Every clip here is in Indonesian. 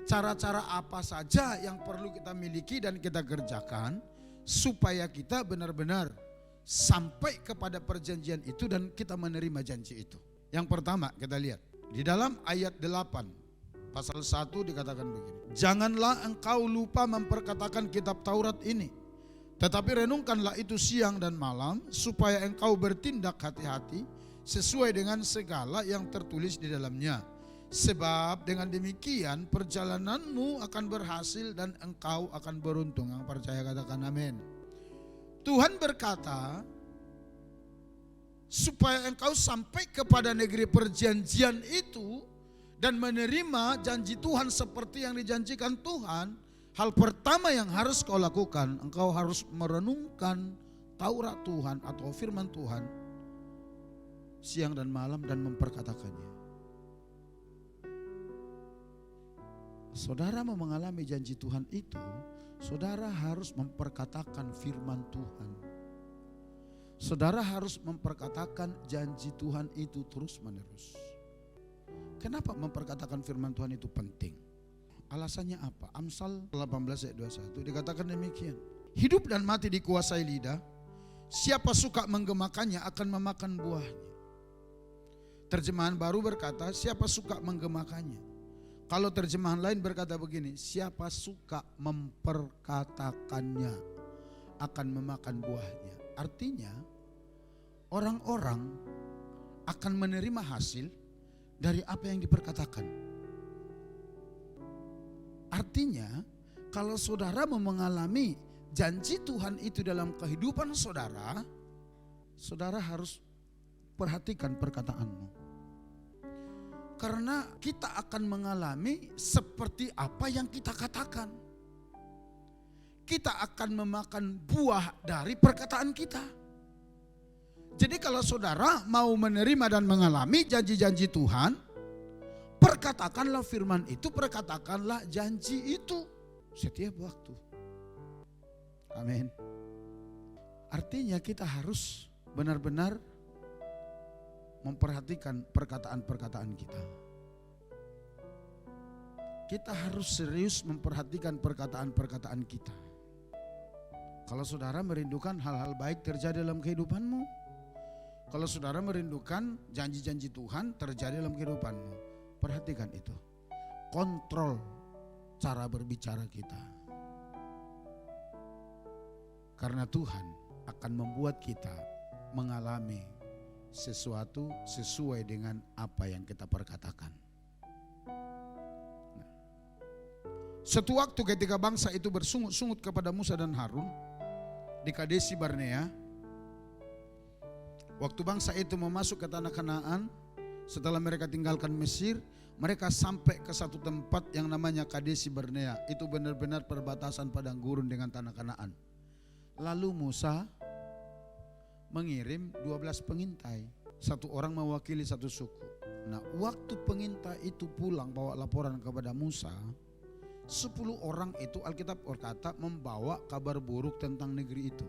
cara-cara apa saja yang perlu kita miliki dan kita kerjakan supaya kita benar-benar sampai kepada perjanjian itu dan kita menerima janji itu. Yang pertama kita lihat di dalam ayat 8 pasal 1 dikatakan begini. Janganlah engkau lupa memperkatakan kitab Taurat ini, tetapi renungkanlah itu siang dan malam supaya engkau bertindak hati-hati sesuai dengan segala yang tertulis di dalamnya. Sebab dengan demikian perjalananmu akan berhasil dan engkau akan beruntung. Yang percaya katakan amin. Tuhan berkata supaya engkau sampai kepada negeri perjanjian itu dan menerima janji Tuhan seperti yang dijanjikan Tuhan. Hal pertama yang harus kau lakukan, engkau harus merenungkan Taurat Tuhan atau firman Tuhan siang dan malam dan memperkatakannya. Saudara mau mengalami janji Tuhan itu, saudara harus memperkatakan firman Tuhan. Saudara harus memperkatakan janji Tuhan itu terus menerus. Kenapa memperkatakan firman Tuhan itu penting? Alasannya apa? Amsal 18 ayat 21 dikatakan demikian. Hidup dan mati dikuasai lidah. Siapa suka menggemakannya akan memakan buahnya. Terjemahan baru berkata siapa suka menggemakannya. Kalau terjemahan lain berkata begini, siapa suka memperkatakannya akan memakan buahnya. Artinya orang-orang akan menerima hasil dari apa yang diperkatakan. Artinya kalau saudara mau mengalami janji Tuhan itu dalam kehidupan saudara, saudara harus perhatikan perkataanmu. Karena kita akan mengalami seperti apa yang kita katakan. Kita akan memakan buah dari perkataan kita. Jadi kalau saudara mau menerima dan mengalami janji-janji Tuhan, perkatakanlah firman itu, perkatakanlah janji itu setiap waktu. Amin. Artinya kita harus benar-benar memperhatikan perkataan-perkataan kita. Kita harus serius memperhatikan perkataan-perkataan kita. Kalau saudara merindukan hal-hal baik terjadi dalam kehidupanmu, kalau saudara merindukan janji-janji Tuhan terjadi dalam kehidupanmu, perhatikan itu. Kontrol cara berbicara kita. Karena Tuhan akan membuat kita mengalami sesuatu sesuai dengan apa yang kita perkatakan. Suatu waktu ketika bangsa itu bersungut-sungut kepada Musa dan Harun di Kadesi Barnea, waktu bangsa itu mau masuk ke tanah Kanaan, setelah mereka tinggalkan Mesir, mereka sampai ke satu tempat yang namanya Kadesi Barnea. Itu benar-benar perbatasan padang gurun dengan tanah Kanaan. Lalu Musa mengirim 12 pengintai, satu orang mewakili satu suku. Nah, waktu pengintai itu pulang bawa laporan kepada Musa, 10 orang itu Alkitab berkata membawa kabar buruk tentang negeri itu.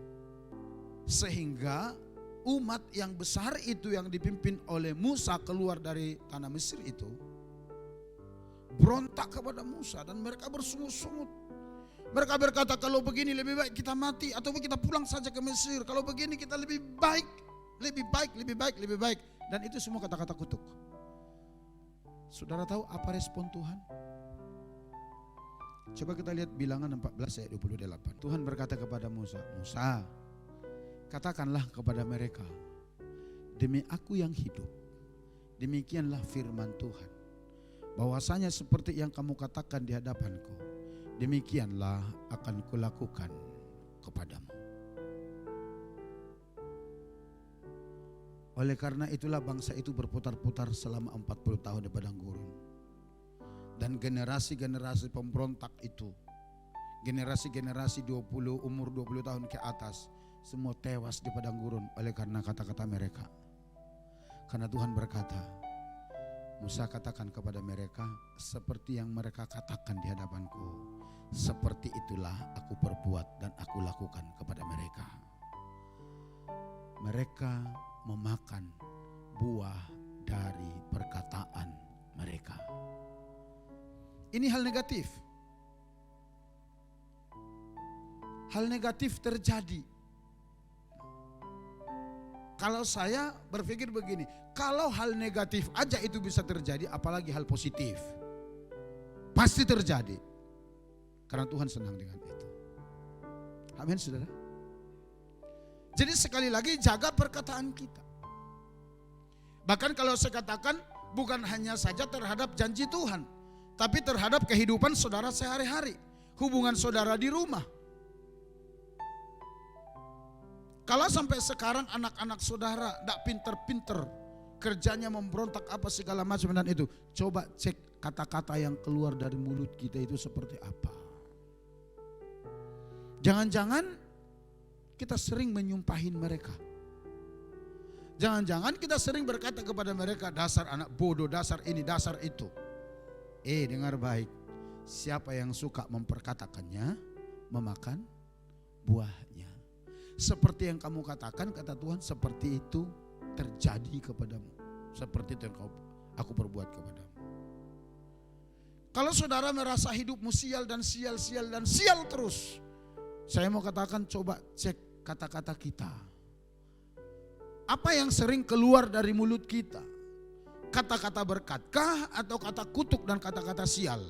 Sehingga umat yang besar itu yang dipimpin oleh Musa keluar dari tanah Mesir itu berontak kepada Musa dan mereka bersungut-sungut. Mereka berkata kalau begini lebih baik kita mati atau kita pulang saja ke Mesir. Kalau begini kita lebih baik. Dan itu semua kata-kata kutuk. Saudara tahu apa respon Tuhan? Coba kita lihat Bilangan 14 ayat 28. Tuhan berkata kepada Musa, Musa, katakanlah kepada mereka, demi aku yang hidup, demikianlah firman Tuhan, bahwasanya seperti yang kamu katakan di hadapanku, demikianlah akan kulakukan kepadamu. Oleh karena itulah bangsa itu berputar-putar selama 40 tahun di padang gurun. Dan generasi-generasi pemberontak itu, generasi-generasi umur 20 tahun ke atas, semua tewas di padang gurun oleh karena kata-kata mereka. Karena Tuhan berkata, Musa katakan kepada mereka, seperti yang mereka katakan di hadapanku, seperti itulah aku perbuat dan aku lakukan kepada mereka. Mereka memakan buah dari perkataan mereka. Ini hal negatif. Hal negatif terjadi. Kalau saya berpikir begini, kalau hal negatif aja itu bisa terjadi, apalagi hal positif. Pasti terjadi. Karena Tuhan senang dengan itu. Amin, saudara. Jadi sekali lagi jaga perkataan kita. Bahkan kalau saya katakan bukan hanya saja terhadap janji Tuhan, tapi terhadap kehidupan saudara sehari-hari. Hubungan saudara di rumah. Kalau sampai sekarang anak-anak saudara tidak pinter-pinter, kerjanya memberontak apa segala macam dan itu, coba cek kata-kata yang keluar dari mulut kita itu seperti apa. Jangan-jangan kita sering menyumpahin mereka. Jangan-jangan kita sering berkata kepada mereka, dasar anak bodoh, dasar ini, dasar itu. Dengar baik, siapa yang suka memperkatakannya, memakan buahnya. Seperti yang kamu katakan, kata Tuhan, seperti itu terjadi kepadamu. Seperti itu yang aku perbuat kepadamu. Kalau saudara merasa hidupmu sial dan sial dan sial terus, saya mau katakan coba cek kata-kata kita. Apa yang sering keluar dari mulut kita? Kata-kata berkatkah atau kata kutuk dan kata-kata sial?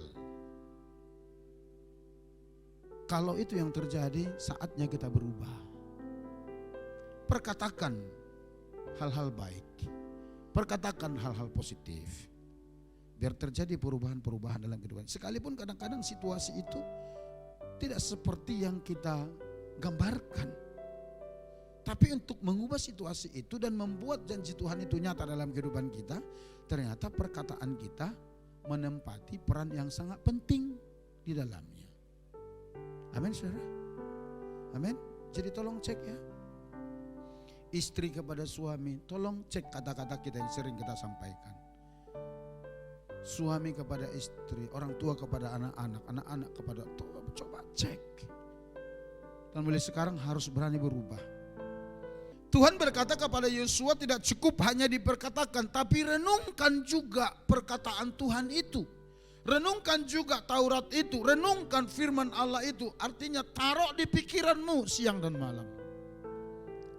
Kalau itu yang terjadi, saatnya kita berubah. Perkatakan hal-hal baik, perkatakan hal-hal positif, biar terjadi perubahan-perubahan dalam kehidupan. Sekalipun kadang-kadang situasi itu tidak seperti yang kita gambarkan, tapi untuk mengubah situasi itu dan membuat janji Tuhan itu nyata dalam kehidupan kita, ternyata perkataan kita menempati peran yang sangat penting di dalamnya. Amin, saudara. Amin. Jadi tolong cek ya. Istri kepada suami, tolong cek kata-kata kita yang sering kita sampaikan. Suami kepada istri, orang tua kepada anak-anak, anak-anak kepada, coba cek. Dan mulai sekarang harus berani berubah. Tuhan berkata kepada Yosua, tidak cukup hanya diperkatakan, tapi renungkan juga perkataan Tuhan itu. Renungkan juga Taurat itu, renungkan firman Allah itu. Artinya taruh di pikiranmu siang dan malam.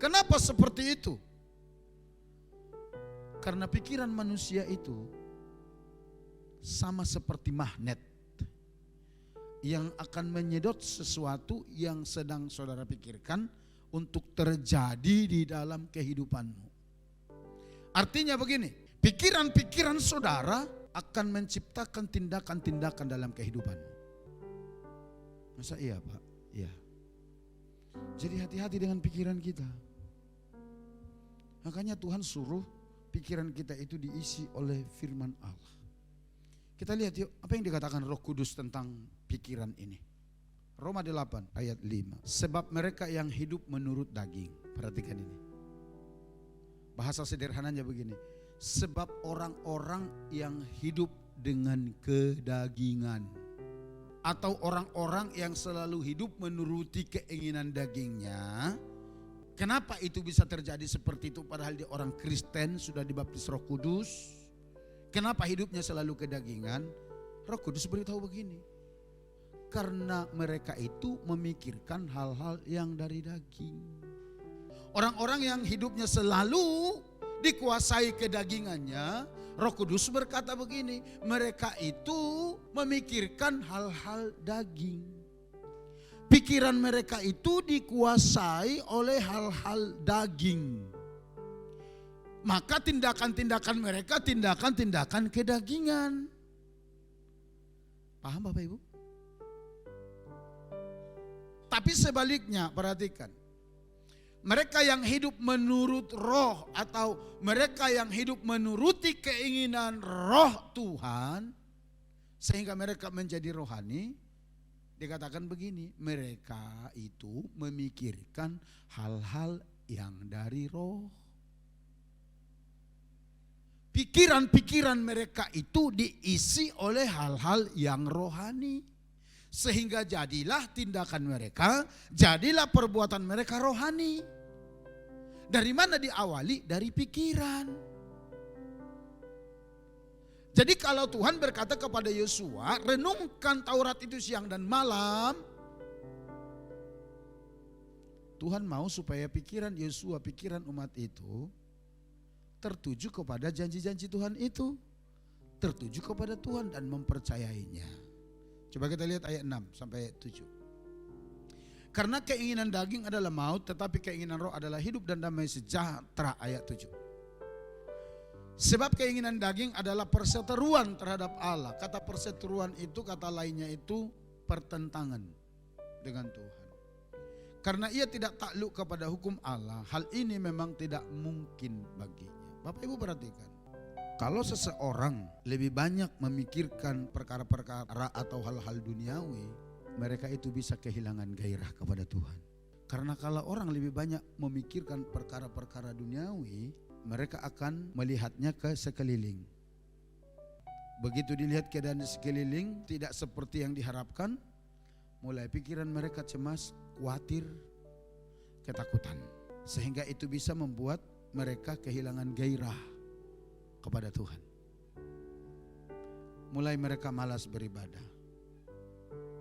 Kenapa seperti itu? Karena pikiran manusia itu sama seperti magnet yang akan menyedot sesuatu yang sedang saudara pikirkan untuk terjadi di dalam kehidupanmu. Artinya begini, pikiran-pikiran saudara akan menciptakan tindakan-tindakan dalam kehidupanmu. Masa iya, Pak? Iya. Jadi hati-hati dengan pikiran kita. Makanya Tuhan suruh pikiran kita itu diisi oleh firman Allah. Kita lihat yuk apa yang dikatakan Roh Kudus tentang pikiran ini. Roma 8 ayat 5. Sebab mereka yang hidup menurut daging. Perhatikan ini. Bahasa sederhananya begini. Sebab orang-orang yang hidup dengan kedagingan. Atau orang-orang yang selalu hidup menuruti keinginan dagingnya. Kenapa itu bisa terjadi seperti itu padahal dia orang Kristen sudah dibaptis Roh Kudus? Kenapa hidupnya selalu kedagingan? Roh Kudus beritahu begini. Karena mereka itu memikirkan hal-hal yang dari daging. Orang-orang yang hidupnya selalu dikuasai kedagingannya, Roh Kudus berkata begini, mereka itu memikirkan hal-hal daging. Pikiran mereka itu dikuasai oleh hal-hal daging. Maka tindakan-tindakan mereka tindakan-tindakan kedagingan. Paham Bapak Ibu? Tapi sebaliknya, perhatikan. Mereka yang hidup menurut roh atau mereka yang hidup menuruti keinginan roh Tuhan sehingga mereka menjadi rohani. Dikatakan begini, mereka itu memikirkan hal-hal yang dari roh. Pikiran-pikiran mereka itu diisi oleh hal-hal yang rohani. Sehingga jadilah tindakan mereka, jadilah perbuatan mereka rohani. Dari mana diawali? Dari pikiran. Jadi kalau Tuhan berkata kepada Yosua, renungkan Taurat itu siang dan malam, Tuhan mau supaya pikiran Yosua, pikiran umat itu tertuju kepada janji-janji Tuhan itu, tertuju kepada Tuhan dan mempercayainya. Coba kita lihat ayat 6 sampai 7. Karena keinginan daging adalah maut, tetapi keinginan roh adalah hidup dan damai sejahtera. Ayat 7. Sebab keinginan daging adalah perseteruan terhadap Allah. Kata perseteruan itu, kata lainnya itu pertentangan dengan Tuhan. Karena ia tidak takluk kepada hukum Allah, hal ini memang tidak mungkin baginya. Bapak Ibu perhatikan, kalau seseorang lebih banyak memikirkan perkara-perkara atau hal-hal duniawi, mereka itu bisa kehilangan gairah kepada Tuhan. Karena kalau orang lebih banyak memikirkan perkara-perkara duniawi, mereka akan melihatnya ke sekeliling. Begitu dilihat keadaan di sekeliling tidak seperti yang diharapkan, mulai pikiran mereka cemas, khawatir, ketakutan. Sehingga itu bisa membuat mereka kehilangan gairah kepada Tuhan. Mulai mereka malas beribadah.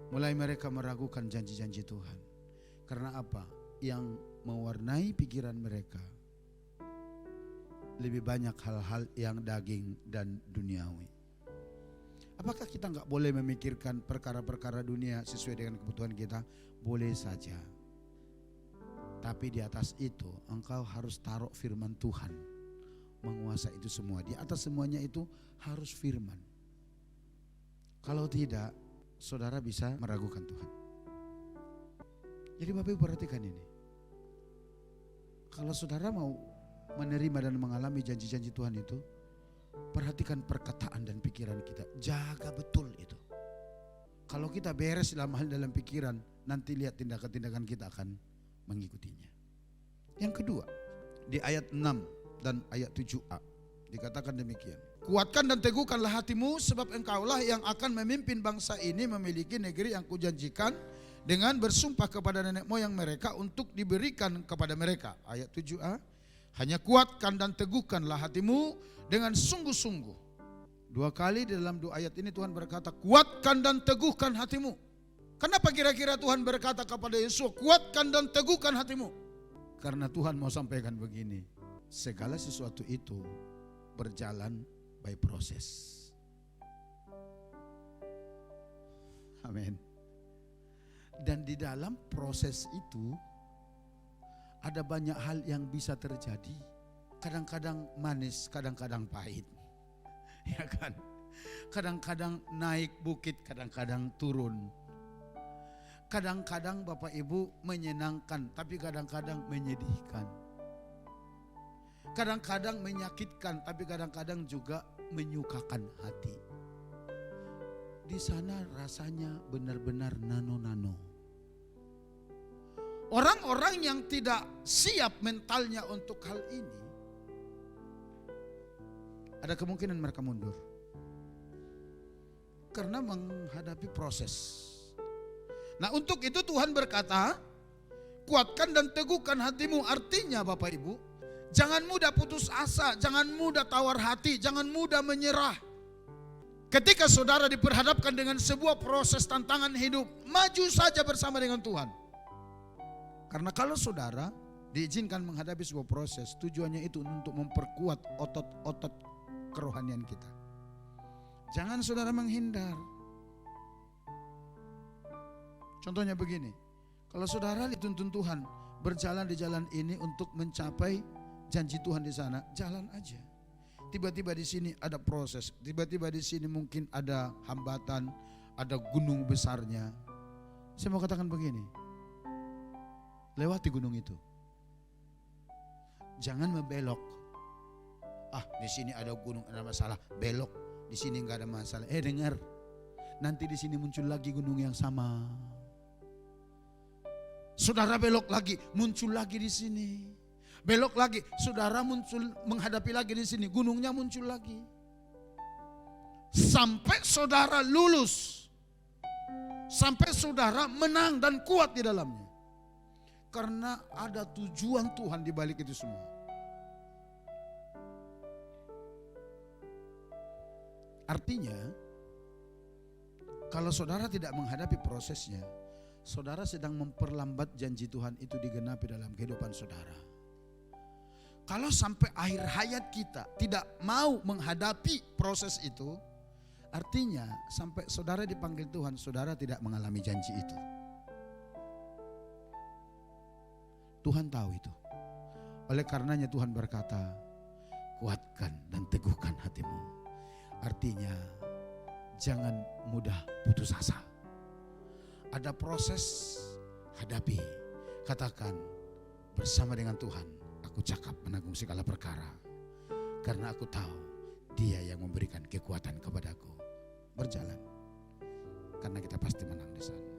Mulai mereka meragukan janji-janji Tuhan. Karena apa? Yang mewarnai pikiran mereka lebih banyak hal-hal yang daging dan duniawi. Apakah kita nggak boleh memikirkan perkara-perkara dunia sesuai dengan kebutuhan kita? Boleh saja. Tapi di atas itu engkau harus taruh firman Tuhan menguasai itu semua. Di atas semuanya itu harus firman. Kalau tidak, saudara bisa meragukan Tuhan. Jadi Bapak Ibu perhatikan ini. Kalau saudara mau menerima dan mengalami janji-janji Tuhan itu, perhatikan perkataan dan pikiran kita. Jaga betul itu. Kalau kita beres dalam hal dalam pikiran, nanti lihat tindakan-tindakan kita akan mengikutinya. Yang kedua, di ayat 6 dan ayat 7a dikatakan demikian. Kuatkan dan teguhkanlah hatimu, sebab engkaulah yang akan memimpin bangsa ini memiliki negeri yang kujanjikan dengan bersumpah kepada nenek moyang mereka untuk diberikan kepada mereka. Ayat 7a, hanya kuatkan dan teguhkanlah hatimu dengan sungguh-sungguh. 2 kali di dalam 2 ayat ini Tuhan berkata, kuatkan dan teguhkan hatimu. Kenapa kira-kira Tuhan berkata kepada Yosua, kuatkan dan teguhkan hatimu? Karena Tuhan mau sampaikan begini, segala sesuatu itu berjalan by proses. Amin. Dan di dalam proses itu ada banyak hal yang bisa terjadi. Kadang-kadang manis, kadang-kadang pahit. Ya kan? Kadang-kadang naik bukit, kadang-kadang turun. Kadang-kadang Bapak Ibu menyenangkan, tapi kadang-kadang menyedihkan. Kadang-kadang menyakitkan, tapi kadang-kadang juga menyukakan hati. Di sana rasanya benar-benar nano-nano. Orang-orang yang tidak siap mentalnya untuk hal ini, ada kemungkinan mereka mundur. Karena menghadapi proses. Nah untuk itu Tuhan berkata, kuatkan dan teguhkan hatimu. Artinya Bapak Ibu, jangan mudah putus asa, jangan mudah tawar hati, jangan mudah menyerah. Ketika saudara diperhadapkan dengan sebuah proses tantangan hidup, maju saja bersama dengan Tuhan. Karena kalau saudara diizinkan menghadapi sebuah proses, tujuannya itu untuk memperkuat otot-otot kerohanian kita. Jangan saudara menghindar. Contohnya begini, kalau saudara dituntun Tuhan berjalan di jalan ini untuk mencapai janji Tuhan di sana, jalan aja. Tiba-tiba di sini ada proses, tiba-tiba di sini mungkin ada hambatan, ada gunung besarnya. Saya mau katakan begini, lewati gunung itu. Jangan membelok. Ah, di sini ada gunung, ada masalah, belok. Di sini enggak ada masalah. Dengar. Nanti di sini muncul lagi gunung yang sama. Saudara belok lagi, muncul lagi di sini. Belok lagi, saudara muncul menghadapi lagi di sini, gunungnya muncul lagi. Sampai saudara lulus. Sampai saudara menang dan kuat di dalamnya. Karena ada tujuan Tuhan di balik itu semua. Artinya, kalau saudara tidak menghadapi prosesnya, saudara sedang memperlambat janji Tuhan itu digenapi dalam kehidupan saudara. Kalau sampai akhir hayat kita tidak mau menghadapi proses itu, artinya sampai saudara dipanggil Tuhan, saudara tidak mengalami janji itu. Tuhan tahu itu. Oleh karenanya Tuhan berkata, kuatkan dan teguhkan hatimu. Artinya, jangan mudah putus asa. Ada proses, hadapi. Katakan, bersama dengan Tuhan, aku cakap menanggung segala perkara. Karena aku tahu, Dia yang memberikan kekuatan kepadaku. Berjalan, karena kita pasti menang di sana.